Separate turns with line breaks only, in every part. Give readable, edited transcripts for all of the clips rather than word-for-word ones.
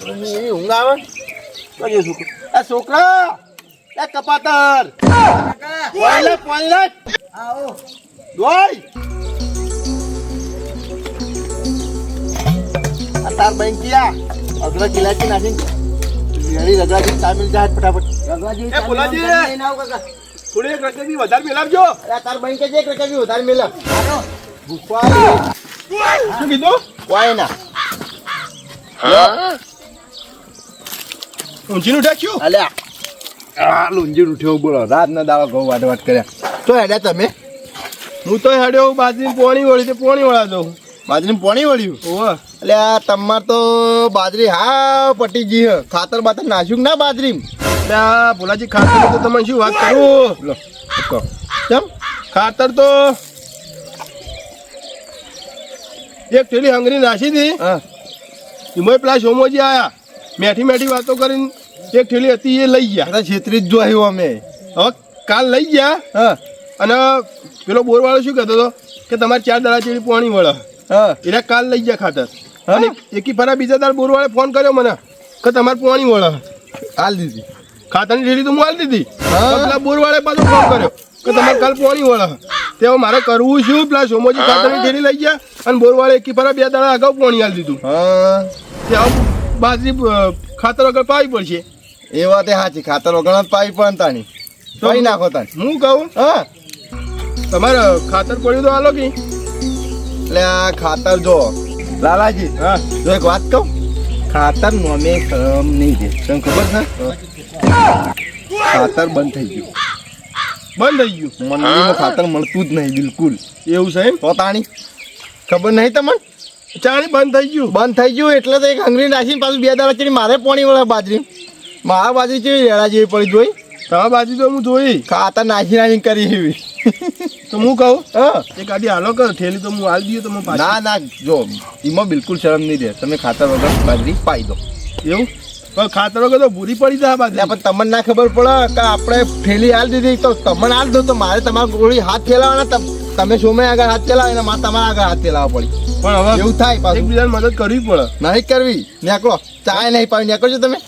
ઊંઘ આવે કયો છોકરો આ છોકરા એ કપાતર પાણી લે
આવો
દોય આ તાર બેંકિયા અગરા કિલાચી નાખી રેડી રગડાજી ચા મિલ જાય ફટાફટ
રઘવાજી
એ બોલાજી.
લઈને આવો કાકા
થોડી એક રકબી વધારે મેલાવજો
અરે તાર બેંકે જે એક રકબી વધારે મેલા આવો
ભૂખવા શું કીધું
કોઈ ના
ઊંચીનું ઠેક્યું
અલ્યા
આ લુંજી ઉઠ્યો બોલો રાત ના દાવા ઘઉં વાટ કર્યા
તો હેડ્યા તમે
હું તો હેડ્યો બાજરી પોણી વળી તે પોણી વળા દઉં
બાજરી પોણી વળ્યું
ઓવા
એટલે આ તમાર તો બાજરી હા પટી ગઈ હે ખાતર બાતર નાખ્યું કે ના બાજરી
આ ભોલાજી ખાતર તો તમે શું વાત કરું
લો કહો
કેમ ખાતર તો એક થેલી હંગરી નાખી હતી
હા
એમાં પેલા સોમોજી આયા મેઠી મેઠી વાતો કરીને એક થેલી હતી એ લઈ ગયા
આ છેતરી જ જોયું અમે
હવે કાલ લઈ ગયા
હા
અને પેલો બોરવાળો શું કહેતો હતો કે તમારે 4 દાડા ચેડી પોણી વળે
હા
એટલે કાલ લઈ ગયા ખાતર
હા?
અને એકી ફરા બીજા દાડ બોરવાળે ફોન કર્યો મને કે તમારે પોણી વળે
હાલ દીધી
ખાતરની થેલી તો હું હાલ દીધી
હા?
તો પેલા બોરવાળે પાછો ફોન કર્યો કે તમારે કાલ પોણી વળે તે હવે મારે કરવું શું પેલા સોમોજી ખાતરની થેલી લઈ ગયા અને બોરવાળે એકી ફરા 2 દાડા અગાઉ પોણી હાલ દીધું
હા
તે હવે બાજરી ખાતર વગર પાવી પડશે
એ વાત એ સાચી ખાતર વગર પાઈ પણ તાણી પાઈ નાખો તાણી
હું કહું
હા
તમારે ખાતર પડ્યું તો હાલો કે
એટલે આ ખાતર જો લાલાજી
હા
જો એક વાત કહું ખાતર નોમે શરમ નહીં દે તને ખબર છે ખાતર બંધ થઈ ગયું
બંધ થઈ ગયું
મંડળીમાં ખાતર મળતું જ નહીં બિલકુલ
એવું છે એમ
તો તાણી ખબર નહીં તમને
ચાણી બંધ થઈ ગયું
બંધ થઈ ગયું એટલે તો એક હંગરી નાખીને પાછું 2 દાડા ચડી મારે પાણી વળે બાજરી મારા બાજરી ચેવી રેડા જેવી પડી જોઈ
તમારા બાજુ તો હું જોઈ
ખાતર નાખી નાખીને કરી એવી
તો હું કહું
હા
એક આડી હાલો કર થેલી તો હું હાલ દઈએ તો હું પાછી
ના ના જો એમાં બિલકુલ શરમ નહીં દે તમે ખાતર વગર બાજરી પાઈ દો
એવું પણ ખાતર વગર તો ભૂરી પડી જાય બાજરી
એટલે પણ તમને ના ખબર પડે કે આપણે થેલી હાલ દીધી તો તમને હાલ દો તો મારે તમારા ગોળી હાથ ફેલાવાના તમે સોમે આગળ હાથ ફેલાવે ને મારે તમારા આગળ હાથ ફેલાવવા પડી
પણ હવે
એવું થાય પાછું
એકબીજાને મદદ કરવી પડે
નહીં કરવી નેકળો ચાય નહીં પાવી નેકળજો તમે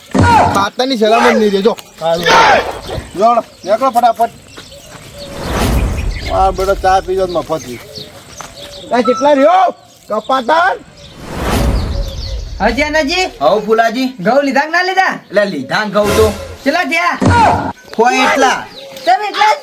ખાતરની શરમ જ નહીં દેજો જોડો નેકળો ફટાફટ આ બેટો ચા પીજો મફતની આ કેટલા રહ્યો કપાતર
હજી અનાજી
હવ ફુલાજી
ઘઉં લીધા કે ના લીધા
એટલે લીધા ને ઘઉં તો
ચલા થયા
કોઈ એટલા
તમે એટલા જ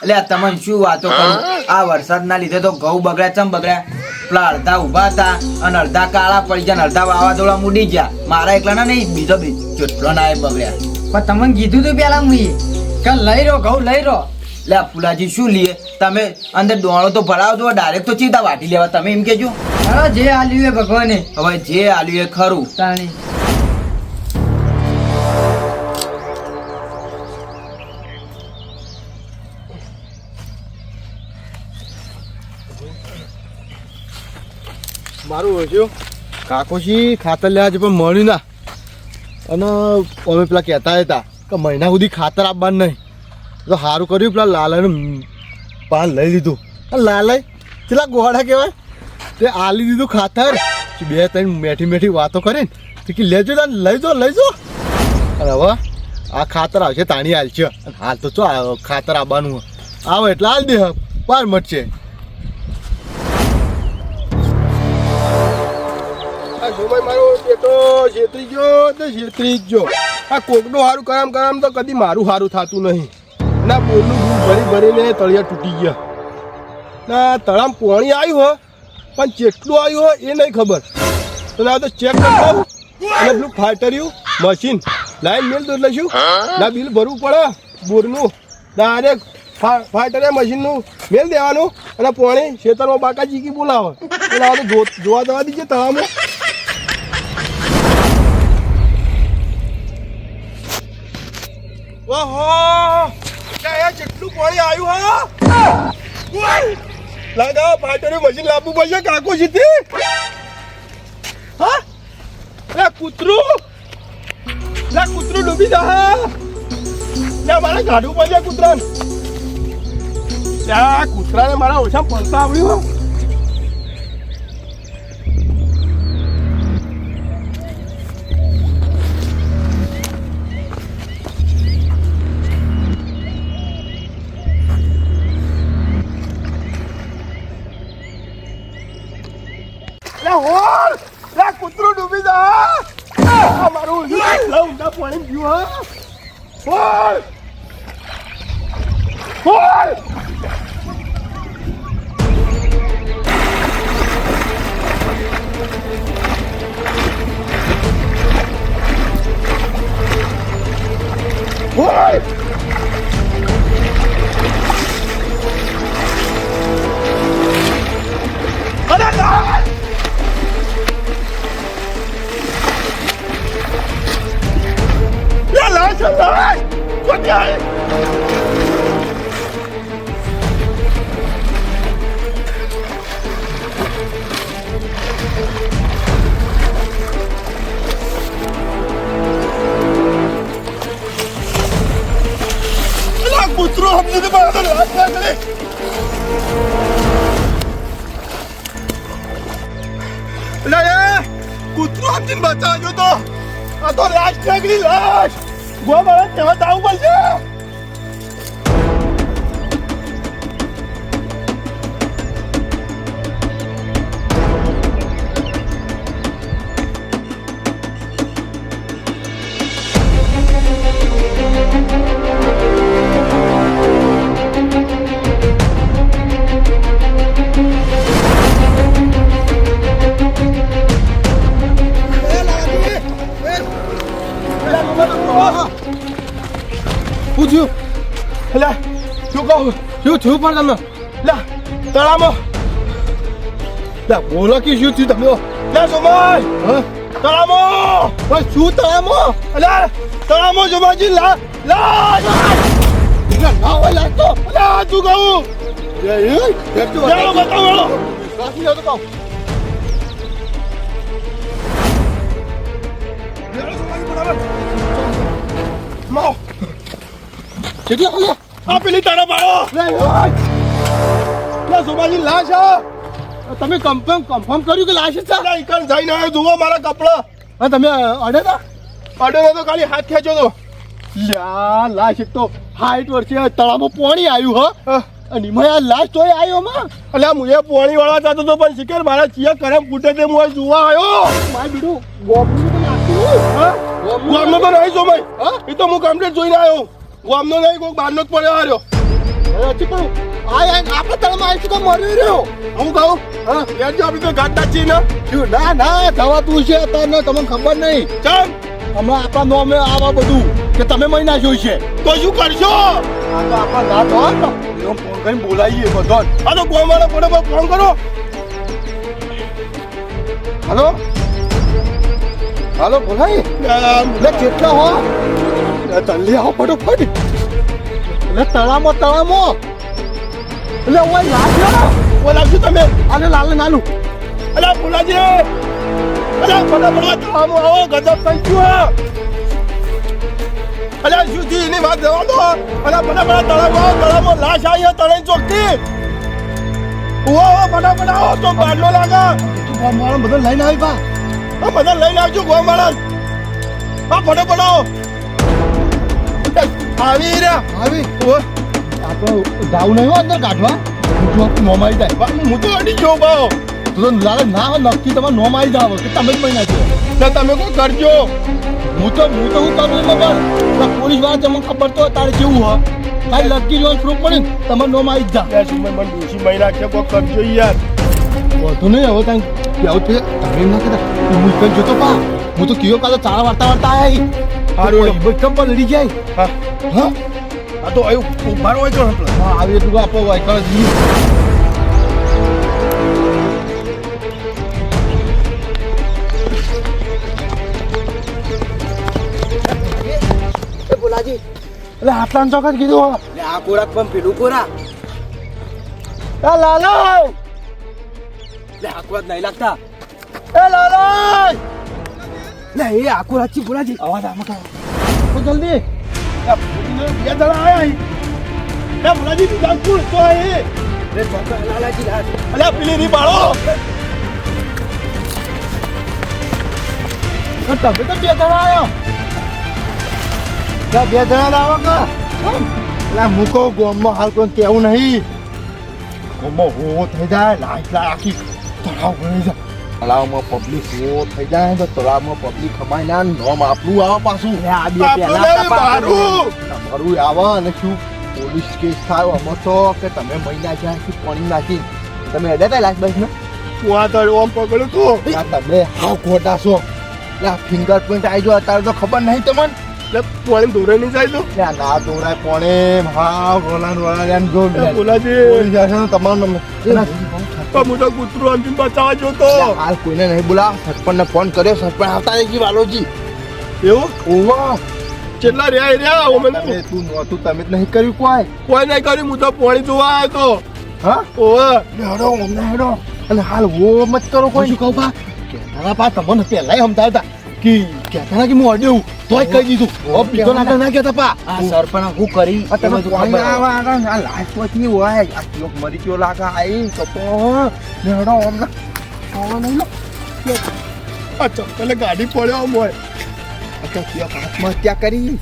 એટલે આ તમને શું વાતો કરું આ વરસાદના લીધે તો ઘઉં બગડ્યા ચમ બગડ્યા પેલા અડધા ઊભા હતા અને અડધા કાળા પડી ગયા અને અડધા વાવાઝોડા મૂડી ગયા મારા એકલા ના નહીં બીજો જેટલો ના એ બગડ્યા
પણ તમને કીધું તું પેલા મુઈ કે લઈ રહ્યો ઘઉં લઈ રહ્યો
એટલે આ ફુલાજી શું લીએ તમે અંદર દોણો તો ભરાવજો ડાયરેક્ટ તો ચીતા વાટી લેવા તમે એમ કેજો
હા જે આલ્યું એ ભગવાને
હવે જે આલ્યું એ ખરું
તાણી
મારું હોય
કાકોશી ખાતર લેવા છે પણ મળ્યું ના અને અમે પેલા કહેતા હતા કે મહિના સુધી ખાતર આપવાનું નહીં તો સારું કર્યું પેલા લાલાનું પાન લઈ લીધું લાલાય પેલા ગોળા કહેવાય તે આલી દીધું ખાતર 2-3 મેઠી મેઠી વાતો કરીને તો કે લેજો તાન લઈ જો અને હવે આ ખાતર આવશે તાણી હાલશે અને હાલ તો ચો ખાતર આવવાનું આવે એટલે હાલ દે પાર મટશે
આ સમય મારો બેટો છેતરી ગયો તો છેતરી જ જો આ કોકનું સારું કરામ તો કદી મારું સારું થતું નહીં ના બોલનું દૂધ ભરીને તળિયા તૂટી ગયા ના તળામ પોણી આવ્યું હો પણ જેટલું આવ્યું હોય એ નહીં ખબર તો ના તો ચેક કરતા આવું અને પેલું ફાટર્યું મશીન લાઈન મેલ તો એટલે શું ના બિલ ભરવું પડે બોરનું ડાયરેક્ટ ફાટરે મશીનનું મેલ દેવાનું અને પોણી ખેતરમાં બાકા ચીકી બોલાવે એટલે આ તો જોવા દવા દીજે તળાવમાં ઓહો ક્યાં જેટલું પાણી આવ્યું હા લાગા ફાટરે મશીન લાવવું પડશે કાકો સીધી હા લે કૂતરું ડૂબી જા લે મારે કાઢવું પડશે કૂતરાને ત્યાં કૂતરાને મારા ઓછા પડતા આવડ્યું લે હોલ લે કૂતરું ડૂબી જા આ મારું ઊંધા પાણી પીવું હા હોલ હોલ હોલ અરે ના લે લાશ લાશ કોણ આય લા કૂતરો હમને તો મારા લાશ ના કરે લે કૂતરો હમને બચાવજો તો આ તો લાશ નાગરી લાશ ગો મારા તેવા દાવ પડશે
પૂછ્યું
લે શું કહું
શું થયું પણ તમે
લે તળામાં
લે બોલો કે શું થયું તમે
લે સોમાય
હા
તળામાં
પણ શું તળામાં
લે તળામાં સોમાજી લા લા
ના હોય લાગતો
લે તું કહું ચાલો બતાવો
કાશી જાવ તો કહું
માઓ
કેટલી ખોલે
આ પેલી તારા પાડો લે સોમાજી લાશ આ
તમે કન્ફર્મ કર્યું કે લાશ છે
લે ઈકણ જઈને આવ્યો જુઓ મારા કપડા
હા તમે અડે તા
અડે તો ખાલી હાથ ખેંચો તો
લ્યા લાશ એક તો 60 વર્ષે તળાવમાં પાણી આવ્યું હ અને એમાં આ લાશ તોય આવ્યો માં
અલ્યા મુએ પોણી વાળવા જતો તો પણ શીખર મારા ચિયા કરમ ફૂટે તે મુએ જોવા આવ્યો
માય બીડું ગોપનું તો નાખ્યું
હા ગોમનો તો નહીં સોમાઈ હા એ તો હું કમ્પ્લીટ જોઈને આવ્યો ગોમનો નહીં કોઈ બહારનો જ પડ્યો હાર્યો
અરે હજી પણ આપણે તળાવમાં આવી તો મરી રહ્યો
હું કહું હા યાર જો આપણી તો ઘાટ નાચી ને
શું ના થવાતું છે તને તમને ખબર નહીં
ચાલ
હમણાં આપણા નોમે આવા બધું કે તમે મહિના જોઈ છે
તો શું કરશો
આ તો આપણા ના તો એનો ફોન કરીને બોલાવીએ બધો
આ તો ગોમ વાળા ફટાફટ ફોન કરો
હાલો હાલો બોલાય એટલે કેટલા હો જલ્દી આવો ફટોફટ એટલે તળામાં એટલે ઓય લાગ્યો
બોલાવશું તમે
આને લાલ નાલું
અલ્યા બોલાજી અલ્યા ફટાફટ આવો ગજબ થઈ ગયું અલ્યા શું થી એની વાત જવા દો અલ્યા ફટાફટ તળાવમાં લાશ આવી તળાઈ ચોકથી ઓ ફટાફટ આવો તો બારનો લાગા
મારા બધા લઈને આવી બા
આ બધા લઈને આવજો ગોમાળા આ ફટાફટ આવો આવી રહ્યા
આવી
ઓ
આપણે જાવ નહીં હો અંદર કાઢવા તું આપણું નોમ આવી જાય
હું તો અડી ગયો ભાવ
તું તો લાલે ના હોય નક્કી તમારું નોમ આવી જાવ કે તમે જ મહિના છો
ને તમે કોઈ કરજો
હું તો હું કરું ખબર પોલીસ વાળા તમને ખબર તો તારે કેવું હોય ખાલી લટકી જોવાનું પ્રૂફ પડે ને તમારું નોમ આવી જ જા
ત્યાં સુધી મને ડોસી મહિના છે કોઈ કરજો યાર
વધુ નહીં હવે ત્યાં કેવું છે તમે એમ ના કહેતા હું કઈ જોતો પા હું તો કયો કાલે ચારા વાર્તા આવી
હારું
બચકમ પર લડી જાય
હા
હા
આ તો આવ્યું ઉભા હોય તો હમણાં
હા આવી એટલું આપો હોય કરે
બોલાજી
એટલે આટલા ચોક્કસ કીધું
આ કોરાક પણ પેલું કોરા
એ લાલા
લે આ કોરાક નહીં લાગતા
એ લાલા
લે એ આ કોરાક છે બોલાજી
અવાજ આમાં કાઢો તો જલ્દી
બે જણા આયા એ ભલાજી તું જાગતું તો એ
રે ચોક્કસ લાલાજી લાજ
અલ્યા પેલી ની બાળો
તમે તો બે જણા આવ્યો બે જણા આવો કા એટલે મૂકો ગોમમાં હાલ કોઈ કેવું નહીં ગોમમાં હોવો થઈ જાય લાઈટ આખી તળાવ ભરી જાય તળાવમાં પબ્લિક થઈ જાય તો તળાવમાં પબ્લિક ખમાય ના નોમ આપણું આવે પાછું
આ બે
આપણું
પેલા
નહીં, મારું.
તમારું આવે અને શું પોલીસ કેસ થાય આમાં તો કે તમે મહિના જાય કે પાણી નાખી તમે અડે તા લાસ્ટ બસ ને
હું આ તો ઓમ પકડ્યું તું
તમે હાવ ખોટા છો ફિંગરપ્રિન્ટ આવી જો અત્યારે તો ખબર નહીં તમને
એટલે પોણી દોરે નહીં જાય તો
ના દોરાય પોણે હાવ રોલા જો
બોલાજી
પોલીસ સ્ટેશન તમારું
પણ હું તો કૂતરું અંતિમ બચાવવા જોતો
હાલ કોઈને નહીં બોલા સરપંચને ફોન કર્યો સરપંચ આવતા નહીં વાલોજી
એવું
ઓવા
કેટલા રહ્યા ઓમે
તમે તું નહોતું તમે જ નહીં કર્યું કોઈ
કોઈ નહીં કર્યું હું તો પોણી જોવા આવ્યો
હા
તો ઓવે
હેડો અમને હેડો અને હાલ વો મત કરો કોઈ શું કહું પા કહેતા પા તમને પહેલા સમજાવતા કે કહેતા કે હું અડ્યું તોય કહી દીધું ઓ બીજો નાટક ના કહેતા પા
આ સરપંચ હું કરી
આ તમે
બધું
પાણી
ખબર.
આવા આગળ આ લાશ પછી હોય આ કિલો મરી ગયો લાગે આઈ તો હેડો અમને આવો નહીં લો
આ ચપ્પલે ગાડી પડ્યો આમ હોય
અચ્છા કિયો આત્મહત્યા કરી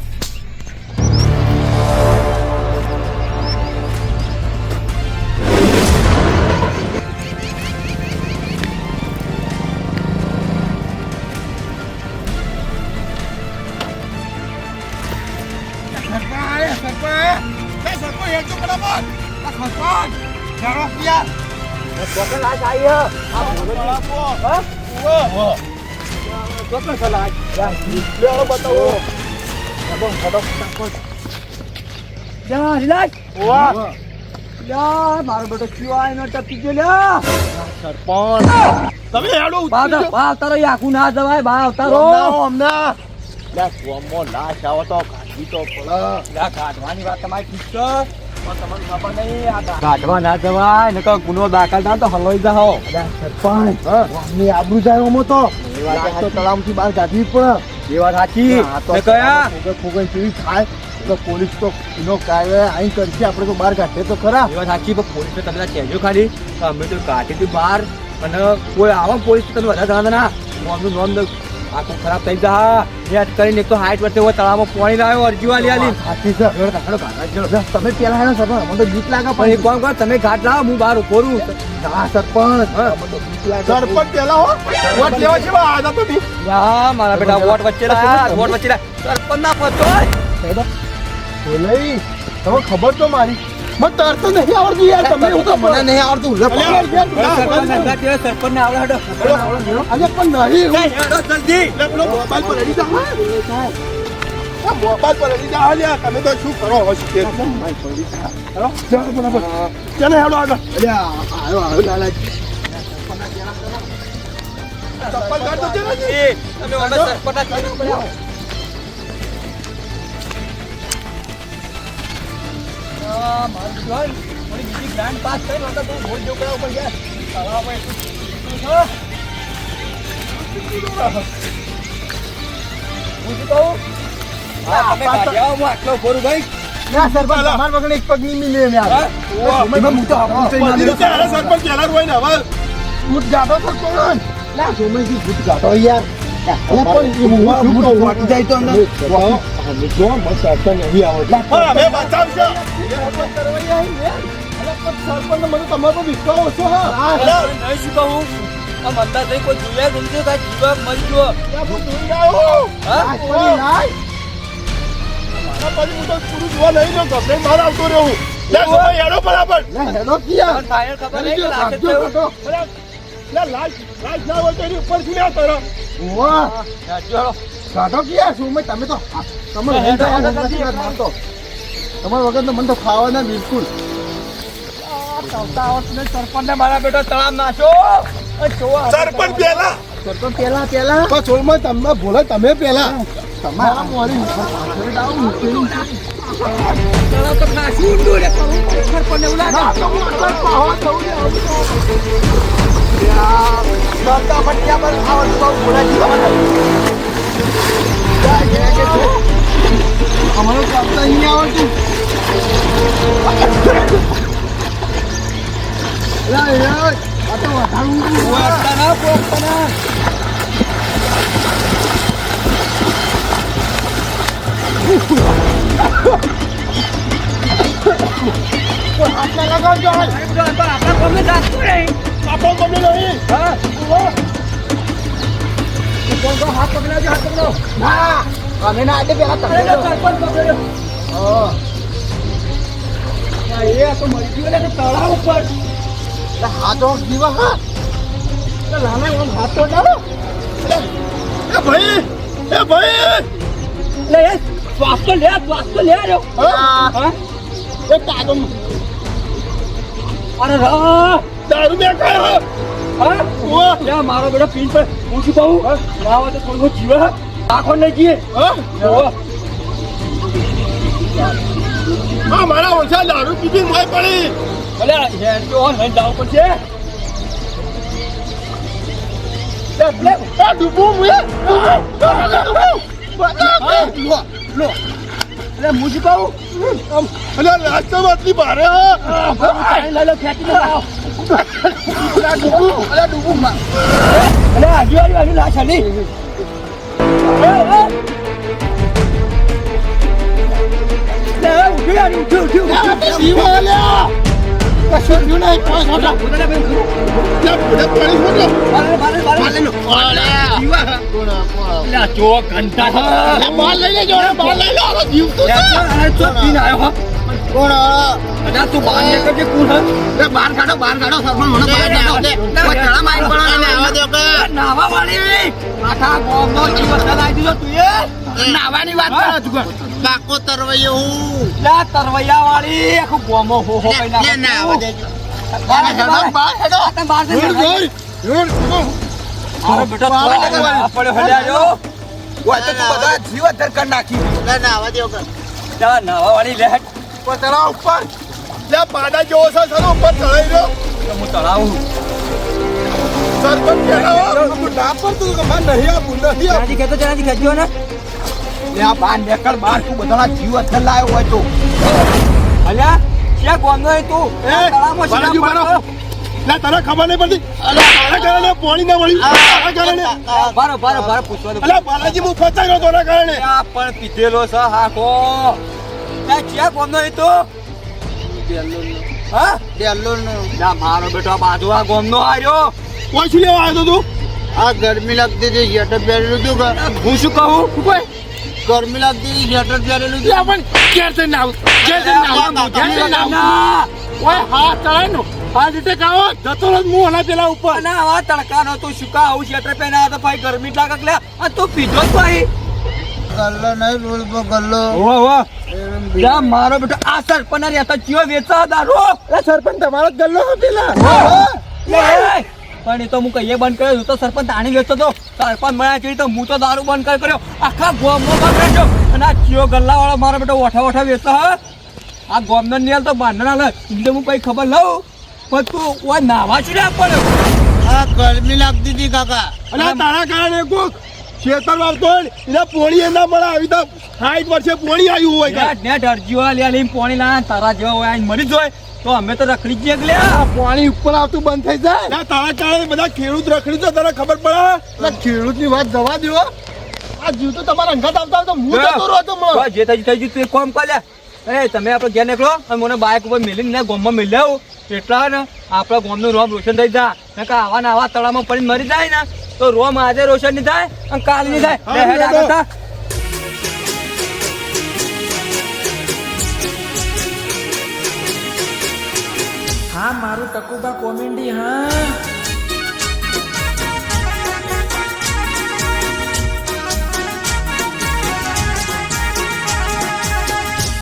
મારો બેટો કયો આયનો ટપકી ગયો લ્યા
સરપંચ
તમે હેડો
બા અવતારો આખું ના જવાય બા અવતારો
અમને લાશ આવો તો કાઢી તો પડે
કાઢવાની વાત તમારી ઠીક છે પણ તમને ખબર નહીં આ કાઢવા ના જવાય ને ગુનો દાખલ થાય તો હલવાઈ જાઓ
સરપંચ અમને આબરૂ જાય અમો તો તળાવથી બહાર કાઢવી પડે
એ વાત સાચી ને કયા
ફોગન કેવી થાય તો પોલીસ તો એનો કાયદો અહીં કરશે આપણે તો બહાર કાઢીએ તો ખરા
એ વાત સાચી પણ પોલીસ તમે કહેજો ખાલી કે અમે તો કાઢી હતી બહાર અને કોઈ આવા પોલીસ તમે વધારે જણા ના હું આમનું નોંધ આખું ખરાબ થઈ જા યાદ કરીને એક તો હાઈટ વર્ષે હોય તળાવમાં પાણી લાવ્યો અરજી વાલી આલી
સાચી છે તમે પેલા હેલો સરપંચ અમને તો બીક લાગે
પણ એક કામ કર તમે ઘાટ લાવો હું બહાર ઉભો રહું
હા સરપંચ
હા.
અમને તો બીક લાગે
સરપંચ પેલા હો વોટ લેવા છે આ તમે
યા મારા બેટા વોટ વચ્ચે લાયા વોટ વચ્ચે લાયા સરપંચ ના પતો
બોલાઈ તમે ખબર તો મારી મને તરત નહીં આવડતું યાર તમે હું તો મને નહીં આવડતું
સરપંચ ને આવડે
આજે પણ નહીં
જલ્દી
એટલે પેલો મોબાઈલ પર અડી જાઓ આ મોબાઈલ પર અડી જાઓ લ્યા તમે તો શું કરો હવે શું કે હેલો ચાલો બરાબર ચાલો હેલો આગળ
આવ્યો લાલાજી
ચપ્પલ કાઢ દો છે ને
તમે ઓમે સરપંચ ના ચીનો પડ્યા મારું જોન થોડી બીજી ગ્રાન્ડ પાસ થઈ તો તું ભોજ જોકડા ઉપર ગયા તળાવમાં એટલું હું શું કહું તમે કાઢ્યા હું આટલો ભોરું ભાઈ
ના સરપંચ અમાર વગર એક પગ નહીં મિલે મે
હા?
એમાં હું તો આપણું થઈ ના
બધી રીતે હારે સરપંચ પેલા હોય ને હવે
ભૂત ગાતો તો કોણ ના સોમેજી ભૂત ગાતો યાર પણ એ ભૂત વાટી જાય તો અંદર અમે જો મત સરપંચ નહીં આવડે
પણ હવે બચાવશે
સરપંચ મને તમારો વિશ્વાસ ઓછો હા
નહીં શું કહું આ મંદા થઈ કોઈ જોયા જ નથી કાંઈ જીવા મરી ગયો હા?
કોઈ નાય
પછી હું તો પૂરું જોવા નહીં લો ગમે બહાર આવતો રહું લે સમય હેડો બરાબર
ના હેડો કિયા
પણ ફાઇનલ ખબર નહીં કે લાગે છે એવું.
લે લાઈટ ના હોય તો એની ઉપર શું ના કરો
વાહ
રાજ્યો હાલો.
કાઢો કિયા શું મેં તમે તો તમે
હેડો, હેડો,
નથી
હેડો.
માનતો તમારા વગર તો મને તો ખાવાના બિલકુલ
સરપંચ ને મારા બેટો તળાવ નાખો
સરપંચ પેલા
સરપંચ પેલા તો છોડમાં તમે બોલો તમે પેલા તમારા મોરી
તળાવ તો નાખી ઊંડું રે. સરપંચ ને એવું લાગે.
અમારું કાપતા નહીં આવડતું આ તો વધારું
પોપટા ના, પોપટા ના.
હાથમાં લગાવજો
આપણા ગામને જાતું નહીં.
આપણો ગમે નહીં
હા? પકડાજો હાથ પકડો
ના અમે ના આજે પેલા
અરે લો, સરપંચ પકડ્યો એ તો મરી ગયો ને તળાવ ઉપર
હાથો જીવા હા
લાલા આમ હાથ તો ડાલો
એ ભાઈ
લે એ શ્વાસ તો લે રહ્યો હા
એ તાતો
અરે રા
દારૂ બે ખાયો
હા લે મારો બેટો પીન પર પૂછી પાઉં ના હોય તો થોડું જીવે આખો નહીં જીએ
હા
હા
મારા ઓછા દારૂ પીધી મોય પડી
અલે હેડ તો નહીં જાવ પડશે લે
આ ડૂબું મુએ
લો અલે મુજી પાઉં
અલે રાસ્તામાં આટલી ભારે
લે ખેંચી લે
અલે ડૂબું માં
અલે આજુ લાશ આલી લે ઉઠ્યું
જીવા લે
કશું થયું નહીં કોઈ છોટા
લે પાણી છોડો
ચો ઘંટા
બહાર લઈ લેજો બહાર લઈ લો જીવ તો
ચોપીને આવ્યો
કોણ
અલ્યા તું બહાર નીકળ જે કુલ
બહાર કાઢો સરપંચ મને બહાર કાઢો ચડા મારી પડો ને આવા દો કે
નાવા વાળી આખા ગામનો જીવ બદલાઈ દીધો તું એ
નાવાની વાત કરો તું કાકો તરવૈયો હું
લે તરવૈયા વાળી આખું ગામો હો
લે ના આવા દેજો
બહાર હેડો બહાર અરે બેટા પડ્યો હલ્યાજો ઓય તો તું બધા જીવ અધર કરી નાખી
ના આવા દો કે
જા નાવા વાળી લે
પતરા ઉપર લે પાડા જેવો છે સર ઉપર ચડાઈ રહ્યો
હું તળાવું
સરપંચ કેળાવો ના પર તું કે માર નહીં આપું
જણાજી કહેતો જણાજી કહેજો ને લે આ બહાર નીકળ બહાર તું બધાના જીવ અધર લાયો હોય તો અલ્યા ક્યાં ગોમનો હે તું તળાવમાં
બાલાજી
શીરા
બારો લે તને ખબર નહીં પડતી તારા કારણે પાણી ના વળી તારા કારણે
બારો પૂછવા દો
અલે બાલાજી હું ફસાઈ ગયો તારા કારણે
આ પણ પીધેલો છે હાકો ત્યાં ક્યાં ગોમનો હે તું હા
ડેલો નો
ના મારો બેટો આ બાજુ આ ગોમનો આવ્યો
કોઈ શું લેવા આવ્યો તું
આ ગરમી લાગતી હતી શેટર પહેરેલું હતું કે
હું શું કહું કોઈ
ગરમી લાગતી હતી શેટર પહેરેલું હતું
પણ ક્યાં છે નાવ ઓય હા ચડાય નો આ રીતે કાવો જતો રહ હું હલા પેલા ઉપર
અને આવા તડકાનો તું શું કા આવું સ્વેટર પહેર્યા તો ભાઈ ગરમી જ લાગે લે આ તું પીધો જ ભાઈ
ગલ્લો નહીં રોડ પર ગલ્લો
જા મારો બેટો આ સરપંચ રહેતા ચિયો વેચા દારૂ
સરપંચ તમારો જ ગલ્લો પેલા
પણ એ તો હું કહીએ બંધ કર્યો હું તો સરપંચ તાણી વેચતો તો સરપંચ મળ્યા છે તો હું તો દારૂ બંધ કર્યો આખા ગોમમાં બંધ કર્યો અને આ ચિયો ગલ્લા વાળો મારો બેટો ઓઠા વેચતો હા આ ગોમનો નિયલ તો બાંધના લે એટલે હું કઈ ખબર લઉં પણ તું ઓય નાવા છે ને પડ્યો
આ ગરમી લાગતી હતી કાકા
અને તારા કારણે કોક ખેતર વાળતો એને પોણી ના મળે આવી તો 60 વર્ષે પોણી આવ્યું હોય
નેટ અરજીઓ લે લઈને પોણી લાયા તારા જેવા હોય આઈને મરી જોય તો અમે તો રખડી જઈએ કે લે
પાણી ઉપર આવતું બંધ થઈ જાય ના તારા કારણે બધા ખેડૂત રખડી તો તને ખબર પડે ખેડૂતની વાત જવા દો આ જીવ તો તમારા અંગાત આવતા આવતા હું જતો રહો તો
બસ જે થઈ ગયું તું કોમ કર લે અરે તમે આપણે ઘેર નીકળો અને મને બાઇક ઉપર મેલીને ગોમમાં મેલી આવું એટલા ને આપણા ગોમનું રોમ રોશન થઈ જાય ને કે આવા ને આવા તળાવમાં પડીને મરી જાય ને તો રોમ આજે રોશન નહીં થાય અને કાલ નહીં થાય લે હેડ આગળ થા.
હા મારું ટકુબા કોમેડી હા